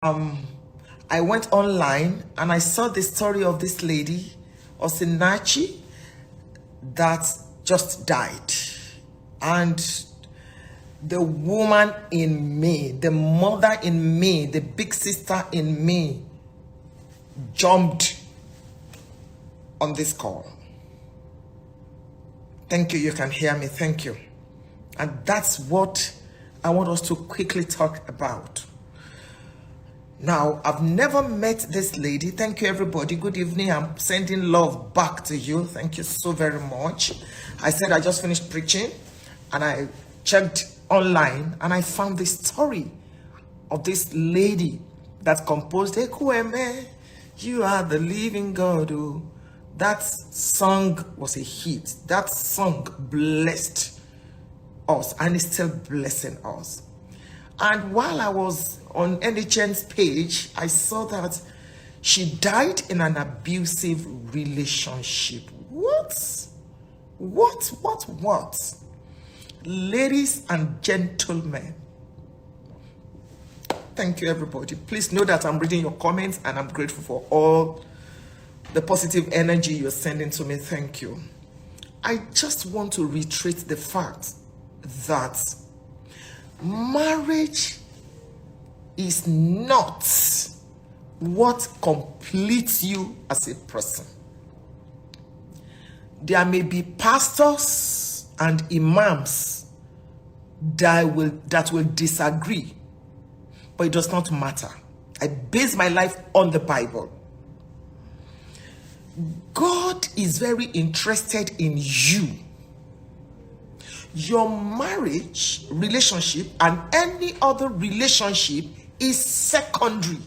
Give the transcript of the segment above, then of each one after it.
I went online and I saw the story of this lady, Osinachi, that just died. And the woman in me, the mother in me, the big sister in me jumped on this call. Thank you, you can hear me, thank you. And that's what I want us to quickly talk about. Now, I've never met this lady. Thank you, everybody. Good evening. I'm sending love back to you. Thank you so very much. I said I just finished preaching and I checked online and I found the story of this lady that composed Ekueme, You Are the Living God. Oh. That song was a hit. That song blessed us and is still blessing us. And while I was on NHN's page, I saw that she died in an abusive relationship. What? Ladies and gentlemen, thank you, everybody. Please know that I'm reading your comments and I'm grateful for all the positive energy you're sending to me. Thank you. I just want to reiterate the fact that marriage is not what completes you as a person. There may be pastors and imams that will disagree, but it does not matter. I base my life on the Bible. God is very interested in you. Your marriage relationship and any other relationship is secondary.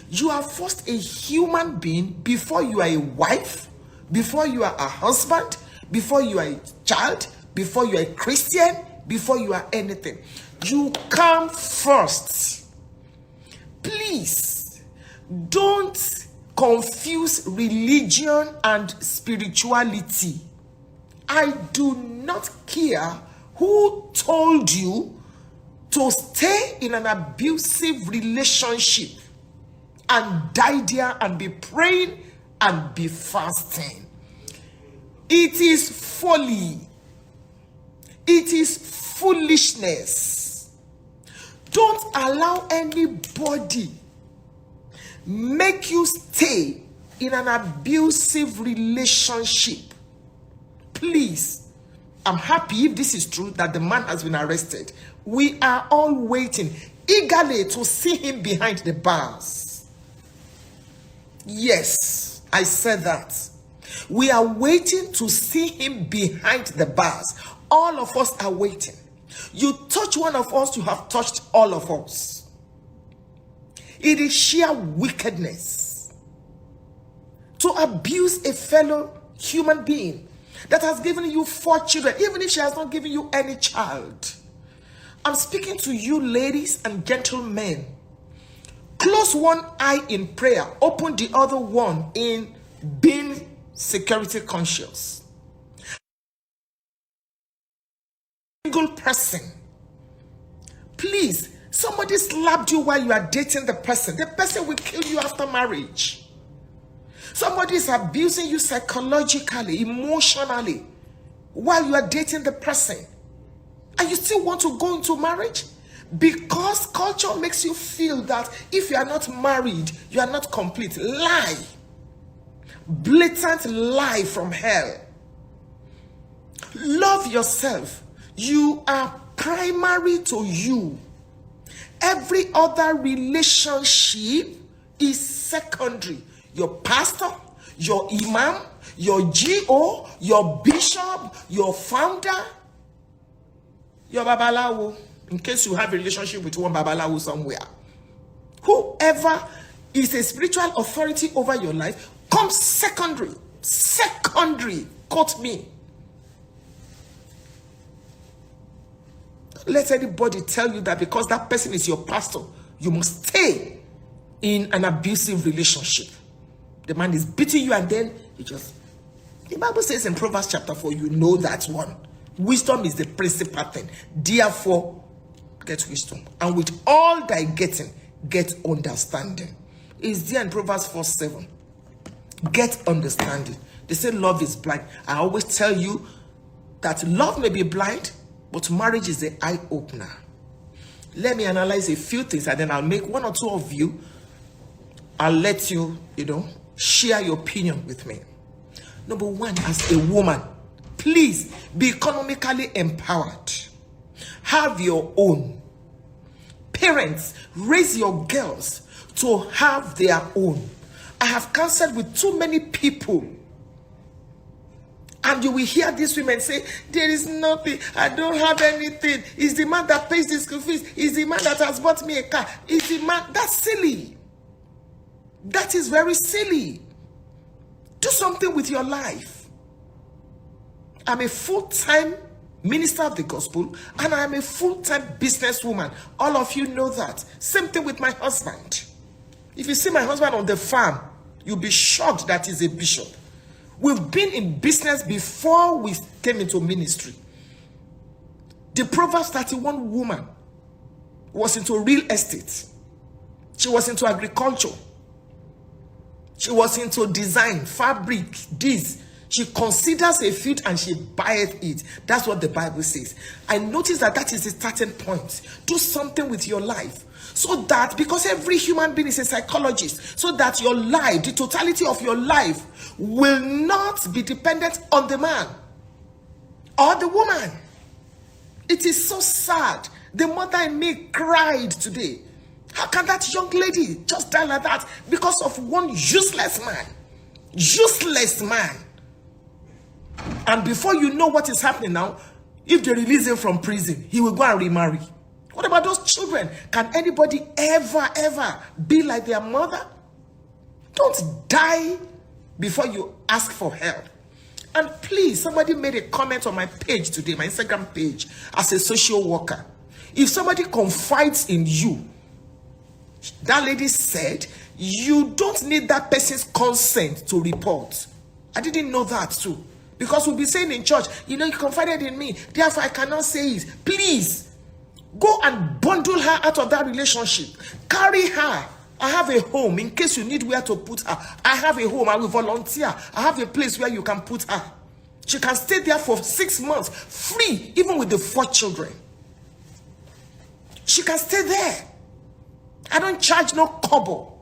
You are first a human being before you are a wife, before you are a husband, before you are a child, before you are a Christian, before you are anything. You come first. Please don't confuse religion and spirituality. I do not care who told you to stay in an abusive relationship and die there and be praying and be fasting. It is folly. It is foolishness. Don't allow anybody make you stay in an abusive relationship. Please, I'm happy if this is true that the man has been arrested. We are all waiting eagerly to see him behind the bars. Yes, I said that. We are waiting to see him behind the bars. All of us are waiting. You touch one of us, you have touched all of us. It is sheer wickedness to abuse a fellow human being that has given you 4 children, even if she has not given you any child. I'm speaking to you, ladies and gentlemen. Close one eye in prayer, open the other one in being security conscious. Single person, please, somebody slapped you while you are dating the person will kill you after marriage. Somebody is abusing you psychologically, emotionally, while you are dating the person, and you still want to go into marriage because culture makes you feel that if you are not married, you are not complete. Lie. Blatant lie from hell. Love yourself. You are primary to you. Every other relationship is secondary. Your pastor, your imam, your GO, your bishop, your founder, your babalawo, in case you have a relationship with one babalawo somewhere. Whoever is a spiritual authority over your life comes secondary. Secondary. Quote me. Don't let anybody tell you that because that person is your pastor, you must stay in an abusive relationship. The man is beating you and then you just... The Bible says in Proverbs chapter 4, you know that one. Wisdom is the principal thing. Therefore, get wisdom. And with all thy getting, get understanding. It's there in Proverbs 4:7. Get understanding. They say love is blind. I always tell you that love may be blind, but marriage is the eye opener. Let me analyze a few things, and then I'll make one or two of you. I'll let you, share your opinion with me. Number one, as a woman, please be economically empowered. Have your own. Parents, raise your girls to have their own. I have counseled with too many people, and you will hear these women say, there is nothing, I don't have anything. It's the man that pays the school fees. It's the man that has bought me a car. It's the man. That's silly. That is very silly. Do something with your life. I'm a full-time minister of the gospel, and I'm a full-time businesswoman. All of you know that. Same thing with my husband. If you see my husband on the farm, you'll be shocked that he's a bishop. We've been in business before we came into ministry. The Proverbs 31 woman was into real estate. She was into agriculture. She was into design, fabric, this. She considers a field and she buys it. That's what the Bible says. I notice that is the starting point. Do something with your life. So that, because every human being is a psychologist, so that your life, the totality of your life, will not be dependent on the man or the woman. It is so sad. The mother in me cried today. How can that young lady just die like that because of one useless man? Useless man. And before you know what is happening now, if they release him from prison, he will go and remarry. What about those children? Can anybody ever be like their mother? Don't die before you ask for help. And please, somebody made a comment on my page today, my Instagram page, as a social worker. If somebody confides in you, that lady said, you don't need that person's consent to report. I didn't know that too. Because we'll be saying in church, you confided in me, therefore I cannot say it. Please, go and bundle her out of that relationship. Carry her. I have a home in case you need where to put her. I have a home. I will volunteer. I have a place where you can put her. She can stay there for 6 months, free, even with the 4 children. She can stay there. I don't charge no kobo.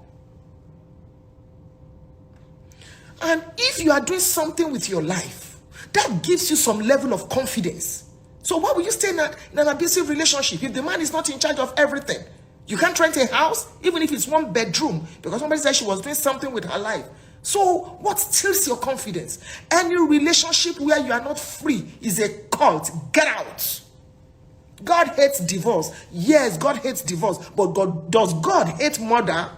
And if you are doing something with your life, that gives you some level of confidence. So why will you stay in an abusive relationship if the man is not in charge of everything? You can't rent a house, even if it's 1 bedroom, because somebody said she was doing something with her life. So what steals your confidence? Any relationship where you are not free is a cult. Get out. God hates divorce. Yes, God hates divorce. But does God hate murder?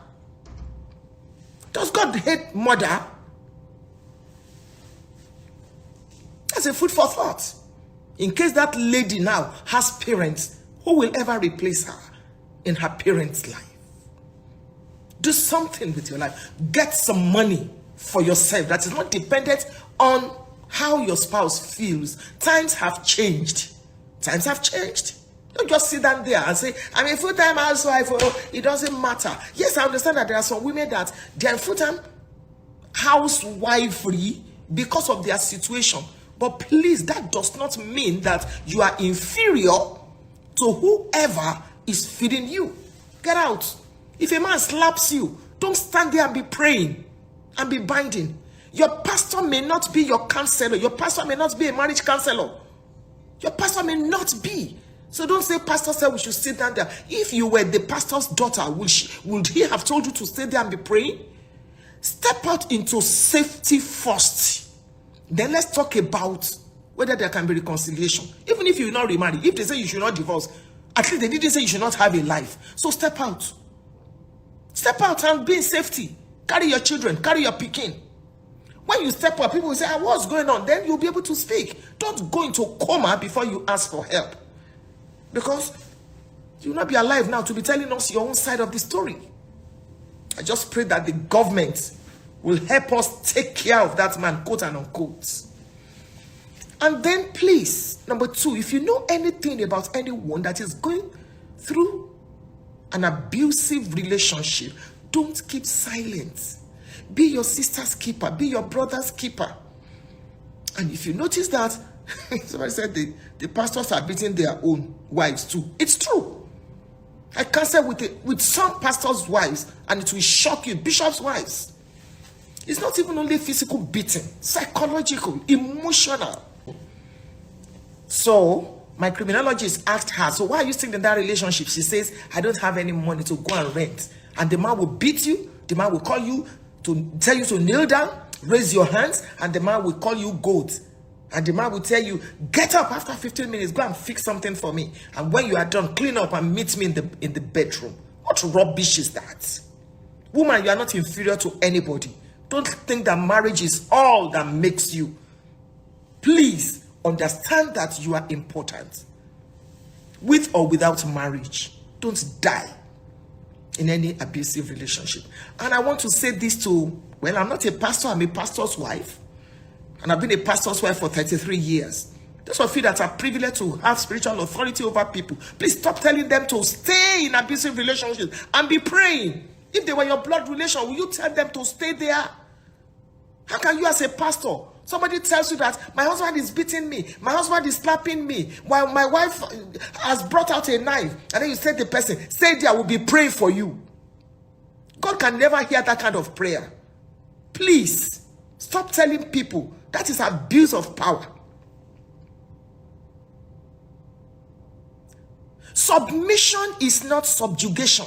Does God hate murder? That's a food for thought. In case that lady now has parents, who will ever replace her in her parents' life? Do something with your life. Get some money for yourself that is not dependent on how your spouse feels. Times have changed. Times have changed. Don't just sit down there and say, I'm a full-time housewife. Oh, it doesn't matter. Yes, I understand that there are some women that they are full-time housewifery because of their situation. But please, that does not mean that you are inferior to whoever is feeding you. Get out. If a man slaps you, don't stand there and be praying and be binding. Your pastor may not be your counselor. Your pastor may not be a marriage counselor. Your pastor may not be. So don't say, pastor said we should sit down there. If you were the pastor's daughter, would he have told you to stay there and be praying? Step out into safety first. Then let's talk about whether there can be reconciliation. Even if you will not remarry, if they say you should not divorce, at least they didn't say you should not have a life. So step out. Step out and be in safety. Carry your children, carry your pikin. When you step up, people will say, what's going on? Then you'll be able to speak. Don't go into coma before you ask for help. Because you will not be alive now to be telling us your own side of the story. I just pray that the government will help us take care of that man, quote and unquote. And then please, number 2, if you know anything about anyone that is going through an abusive relationship, don't keep silent. Be your sister's keeper. Be your brother's keeper. And if you notice that, somebody said the pastors are beating their own wives too. It's true. I counsel with some pastors' wives, and it will shock you. Bishops' wives. It's not even only physical beating, psychological, emotional. So my criminologist asked her, so why are you still in that relationship? She says, I don't have any money to go and rent. And the man will beat you. The man will call you to tell you to kneel down, raise your hands, and the man will call you goat. And the man will tell you, get up after 15 minutes, go and fix something for me. And when you are done, clean up and meet me in the bedroom. What rubbish is that? Woman, you are not inferior to anybody. Don't think that marriage is all that makes you. Please understand that you are important. With or without marriage, don't die in any abusive relationship. And I want to say this to, well, I'm not a pastor, I'm a pastor's wife. And I've been a pastor's wife for 33 years. Those of you that are privileged to have spiritual authority over people, please stop telling them to stay in abusive relationships and be praying. If they were your blood relation, will you tell them to stay there? How can you as a pastor, somebody tells you that my husband is beating me, my husband is slapping me, while my wife has brought out a knife, and then you say to the person, stay there, I will be praying for you. God can never hear that kind of prayer. Please, stop telling people. That is abuse of power. Submission is not subjugation.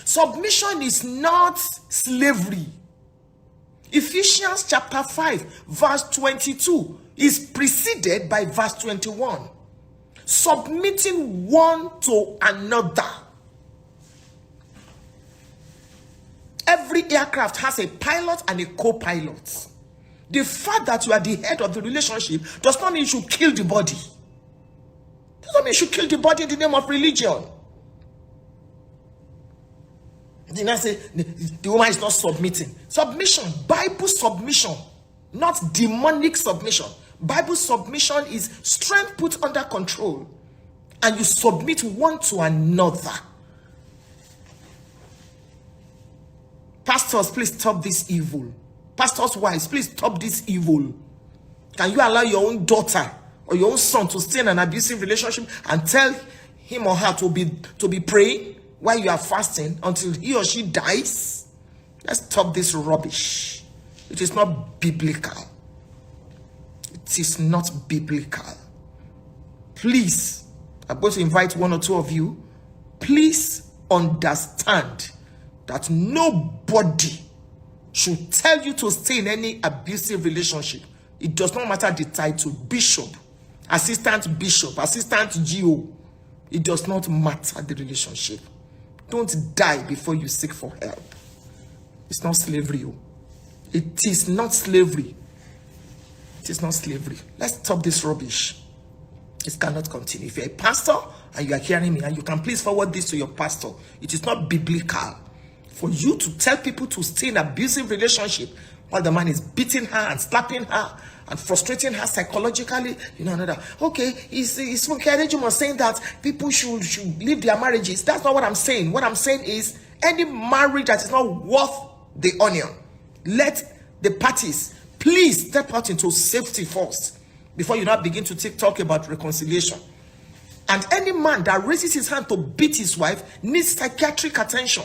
Submission is not slavery. Ephesians chapter 5 verse 22 is preceded by verse 21. Submitting one to another. Every aircraft has a pilot and a co-pilot. The fact that you are the head of the relationship does not mean you should kill the body. Does not mean you should kill the body in the name of religion. Then I say the woman is not submitting. Submission, Bible submission, not demonic submission. Bible submission is strength put under control, and you submit one to another. Pastors, please stop this evil. Pastors' wives, please stop this evil. Can you allow your own daughter or your own son to stay in an abusive relationship and tell him or her to be praying while you are fasting until he or she dies? Let's stop this rubbish. It is not biblical. It is not biblical. Please, I'm going to invite one or two of you. Please understand that nobody should tell you to stay in any abusive relationship. It does not matter the title, bishop, assistant GO. It does not matter the relationship. Don't die before you seek for help. It's not slavery. It is not slavery. It is not slavery. Let's stop this rubbish. It cannot continue. If you're a pastor and you are hearing me, and you can please forward this to your pastor, it is not biblical for you to tell people to stay in an abusive relationship while the man is beating her and slapping her and frustrating her psychologically. You know, another. Okay, is Funke Adejumo saying that people should leave their marriages? That's not what I'm saying. What I'm saying is any marriage that is not worth the onion, let the parties please step out into safety first before you now begin to talk about reconciliation. And any man that raises his hand to beat his wife needs psychiatric attention.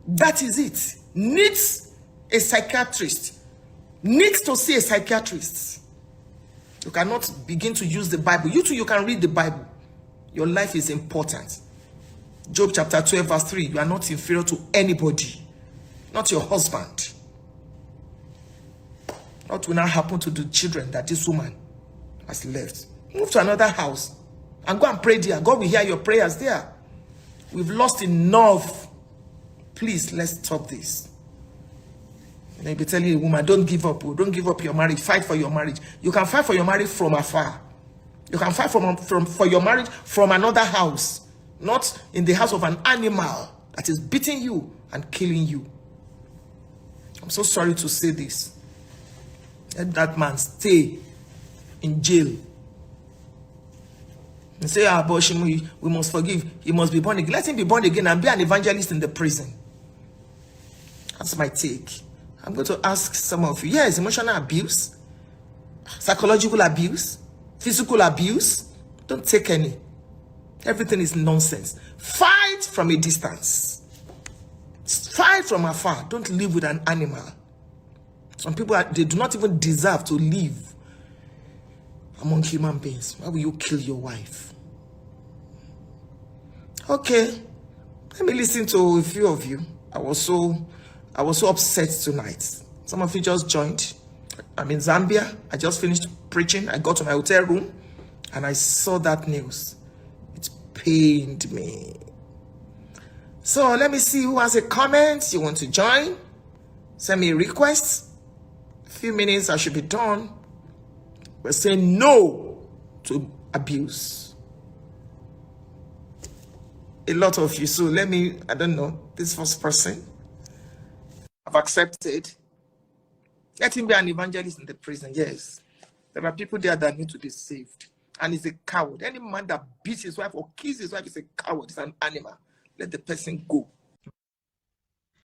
That is it. Needs a psychiatrist. Needs to see a psychiatrist. You cannot begin to use the Bible. You too, you can read the Bible. Your life is important. Job chapter 12 verse 3. You are not inferior to anybody. Not your husband. What will now happen to the children that this woman has left? Move to another house and go and pray there. God will hear your prayers there. We've lost enough. Please, let's stop this. Maybe telling a woman, don't give up. Don't give up your marriage. Fight for your marriage. You can fight for your marriage from afar. You can fight for your marriage from another house. Not in the house of an animal that is beating you and killing you. I'm so sorry to say this. Let that man stay in jail. And say, abortion, we must forgive. He must be born again. Let him be born again and be an evangelist in the prison. That's my take. I'm going to ask some of you. Yes, emotional abuse, psychological abuse, physical abuse. Don't take any. Everything is nonsense. Fight from a distance. Fight from afar. Don't live with an animal. Some people, they do not even deserve to live among human beings. Why will you kill your wife? Okay. Let me listen to a few of you. I was so upset tonight. Some of you just joined. I'm in Zambia. I just finished preaching. I got to my hotel room and I saw that news. It pained me. So let me see who has a comment. You want to join? Send me a request. A few minutes, I should be done. We're saying no to abuse. A lot of you. So let me, I don't know, this first person I've accepted. Let him be an evangelist in the prison. Yes. There are people there that need to be saved. And he's a coward. Any man that beats his wife or kills his wife is a coward. It's an animal. Let the person go.